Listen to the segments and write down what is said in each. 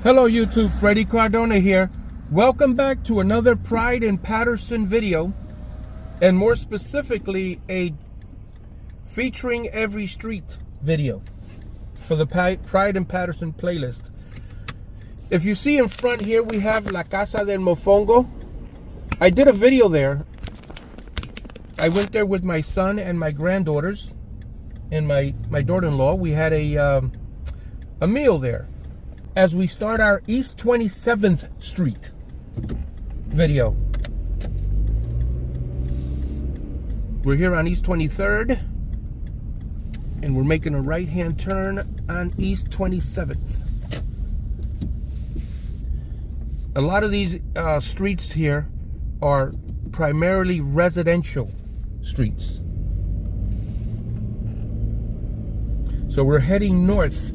Hello YouTube, Freddy Cardona here. Welcome back to another Pride in Paterson video, and more specifically a featuring every street video for the Pride in Paterson playlist. If you see in front here, we have La Casa del Mofongo. I did a video there. I went there with my son and my granddaughters and my daughter-in-law. We had a meal there as we start our East 27th Street video. We're here on East 23rd, and we're making a right-hand turn on East 27th. A lot of these streets here are primarily residential streets. So we're heading north.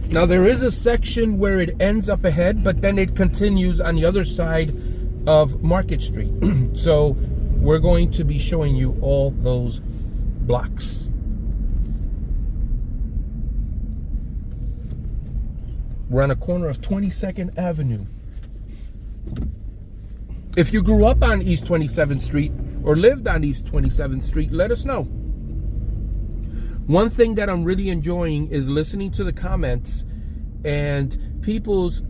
Now there is a section where it ends up ahead, but then it continues on the other side of Market Street. So we're going to be showing you all those blocks. We're on a corner of 22nd Avenue. If you grew up on East 27th Street or lived on East 27th Street, let us know. One thing that I'm really enjoying is listening to the comments and people's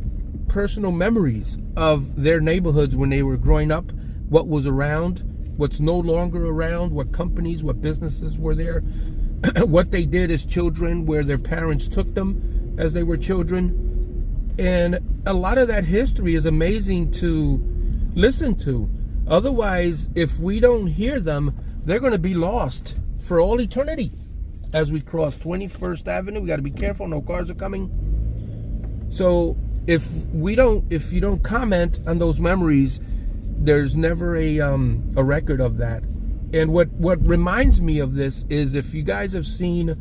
personal memories of their neighborhoods when they were growing up, what was around, what's no longer around, what companies, what businesses were there, what they did as children, where their parents took them as they were children. And a lot of that history is amazing to listen to. Otherwise, if we don't hear them, they're going to be lost for all eternity. As we cross 21st Avenue, we got to be careful, no cars are coming. So if you don't comment on those memories, there's never a record of that. And what reminds me of this is, if you guys have seen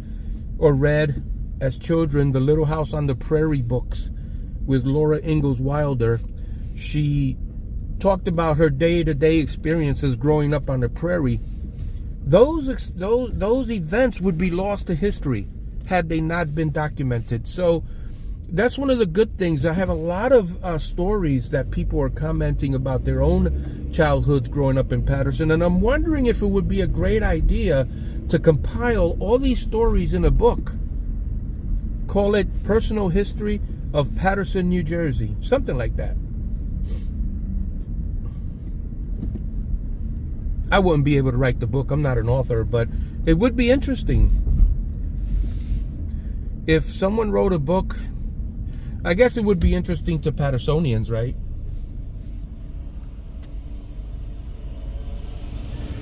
or read as children the Little House on the Prairie books with Laura Ingalls Wilder, she talked about her day-to-day experiences growing up on the prairie. Those events would be lost to history had they not been documented. So that's one of the good things. I have a lot of stories that people are commenting about their own childhoods growing up in Paterson, and I'm wondering if it would be a great idea to compile all these stories in a book. Call it Personal History of Paterson, New Jersey, something like that. I wouldn't be able to write the book. I'm not an author, but it would be interesting if someone wrote a book. I guess it would be interesting to Patersonians, right?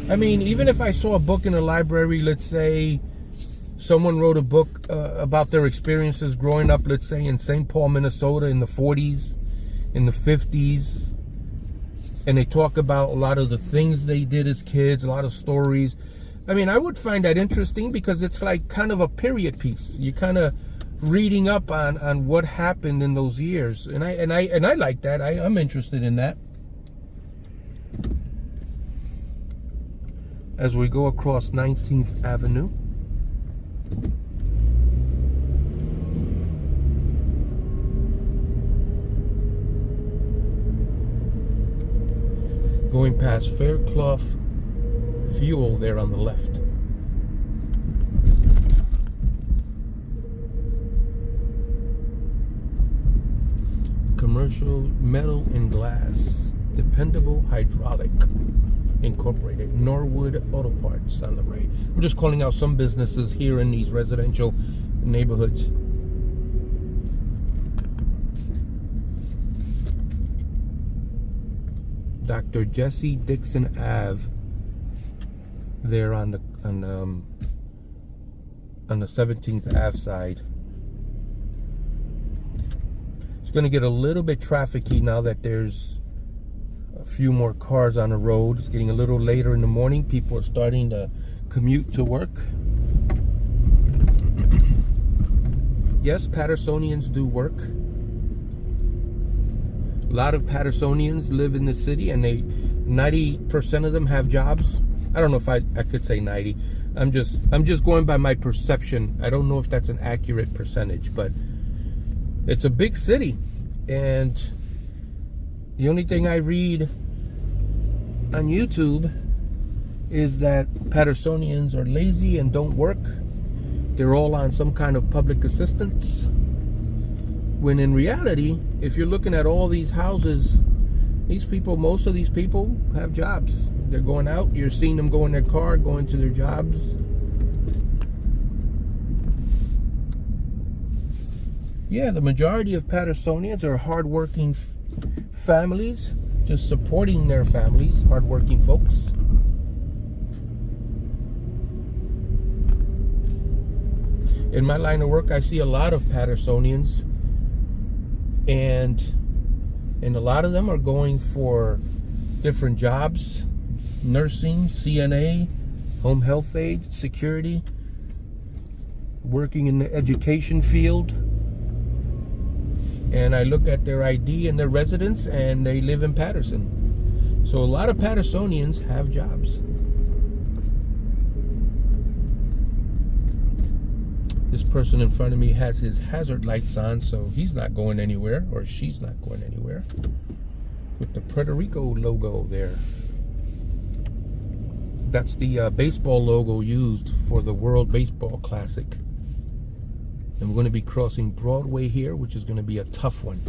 I mean, even if I saw a book in a library, let's say someone wrote a book about their experiences growing up, let's say in St. Paul, Minnesota in the 40s, in the 50s. And they talk about a lot of the things they did as kids, a lot of stories. I mean, I would find that interesting because it's like kind of a period piece. You're kind of reading up on what happened in those years. And I like that. I'm interested in that. As we go across 19th Avenue. Going past Fairclough Fuel there on the left. Commercial Metal and Glass, Dependable Hydraulic Incorporated, Norwood Auto Parts on the right. I'm just calling out some businesses here in these residential neighborhoods. Dr. Jesse Dixon Ave there on the 17th Ave side. It's going to get a little bit trafficy now that there's a few more cars on the road. It's getting a little later in the morning. People are starting to commute to work. Yes, Patersonians do work. A lot of Patersonians live in the city, and 90% of them have jobs. I don't know if I could say 90. I'm just going by my perception. I don't know if that's an accurate percentage, but it's a big city. And the only thing I read on YouTube is that Patersonians are lazy and don't work. They're all on some kind of public assistance. When in reality, if you're looking at all these houses, most of these people have jobs. They're going out. You're seeing them go in their car, going to their jobs. Yeah, the majority of Patersonians are hardworking families, just supporting their families, hardworking folks. In my line of work, I see a lot of Patersonians, and a lot of them are going for different jobs: nursing, CNA, home health aide, security, working in the education field. And I look at their ID and their residence, and they live in Paterson. So a lot of Patersonians have jobs. This person in front of me has his hazard lights on, so he's not going anywhere, or she's not going anywhere, with the Puerto Rico logo there. That's the baseball logo used for the World Baseball Classic. And we're going to be crossing Broadway here, which is going to be a tough one.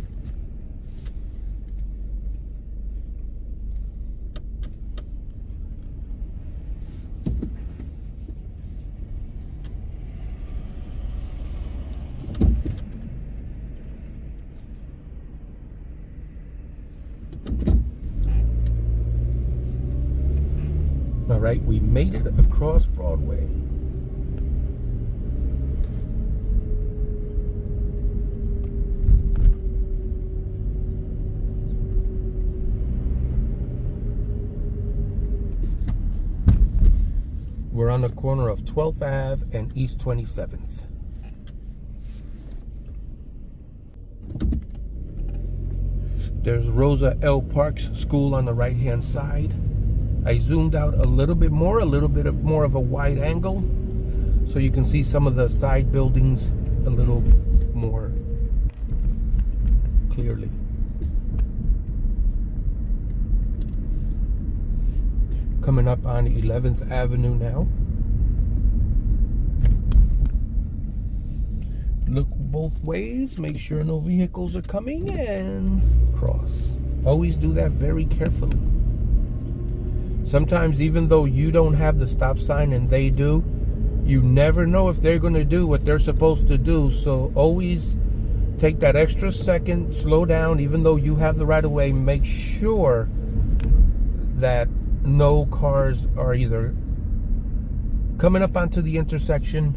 All right, we made it across Broadway. We're on the corner of 12th Ave and East 27th. There's Rosa L. Parks School on the right-hand side. I zoomed out a little bit more of a wide angle, so you can see some of the side buildings a little more clearly. Coming up on 11th Avenue now. Look both ways, make sure no vehicles are coming, and cross. Always do that very carefully. Sometimes, even though you don't have the stop sign and they do, you never know if they're going to do what they're supposed to do. So always take that extra second, slow down, even though you have the right of way. Make sure that no cars are either coming up onto the intersection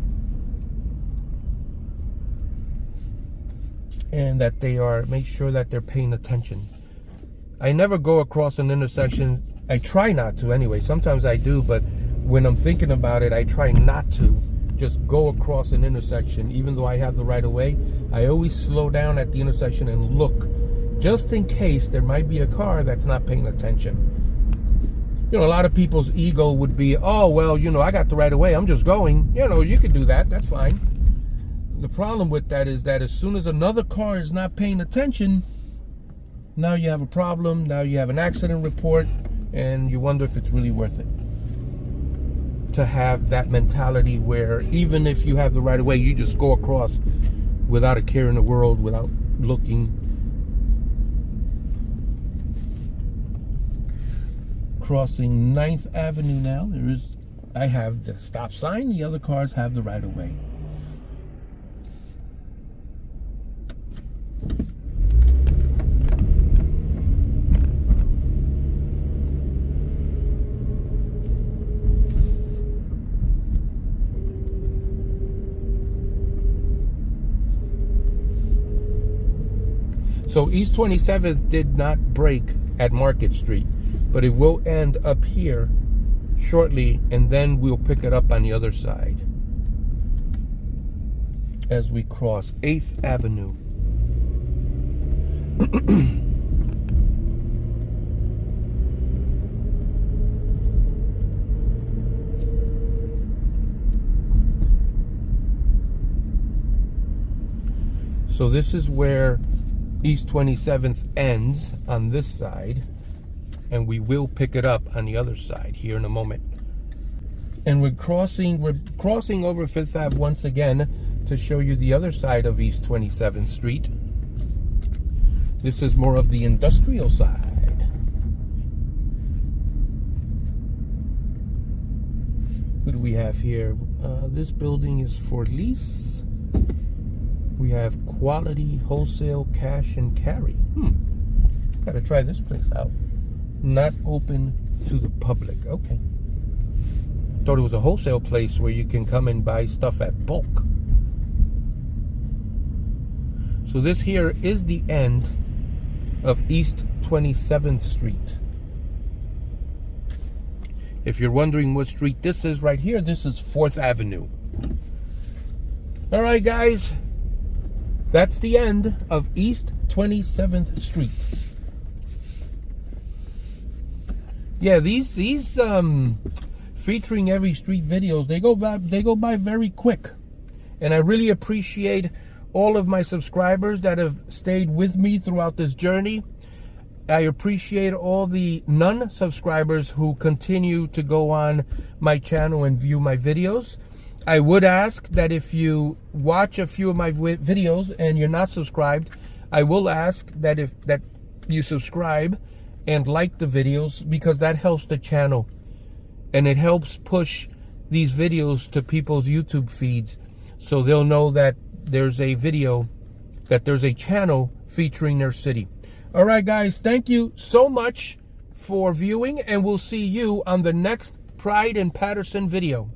and that make sure that they're paying attention. I never go across an intersection. I try not to anyway. Sometimes I do, but when I'm thinking about it, I try not to just go across an intersection. Even though I have the right of way, I always slow down at the intersection and look, just in case there might be a car that's not paying attention. You know, a lot of people's ego would be, oh, well, I got the right of way, I'm just going. You could do that, that's fine. The problem with that is that as soon as another car is not paying attention, now you have a problem, now you have an accident report, and you wonder if it's really worth it to have that mentality where even if you have the right of way, you just go across without a care in the world, without looking. Crossing 9th Avenue now. I have the stop sign, the other cars have the right of way. So East 27th did not break at Market Street, but it will end up here shortly, and then we'll pick it up on the other side as we cross 8th Avenue. So this is where East 27th ends on this side, and we will pick it up on the other side here in a moment. And we're crossing over 5th Ave once again to show you the other side of East 27th Street. This is more of the industrial side. What do we have here? This building is for lease. We have Quality Wholesale Cash and Carry. Gotta try this place out. Not open to the public. Okay. Thought it was a wholesale place where you can come and buy stuff at bulk. So this here is the end of East 27th Street. If you're wondering what street this is right here, this is 4th Avenue. All right, guys. That's the end of East 27th Street. Yeah, these featuring every street videos, they go by very quick. And I really appreciate all of my subscribers that have stayed with me throughout this journey. I appreciate all the non-subscribers who continue to go on my channel and view my videos. I would ask that if you watch a few of my videos and you're not subscribed, I will ask that you subscribe and like the videos, because that helps the channel and it helps push these videos to people's YouTube feeds, so they'll know that there's a video, that there's a channel featuring their city. All right, guys, thank you so much for viewing, and we'll see you on the next Pride in Paterson video.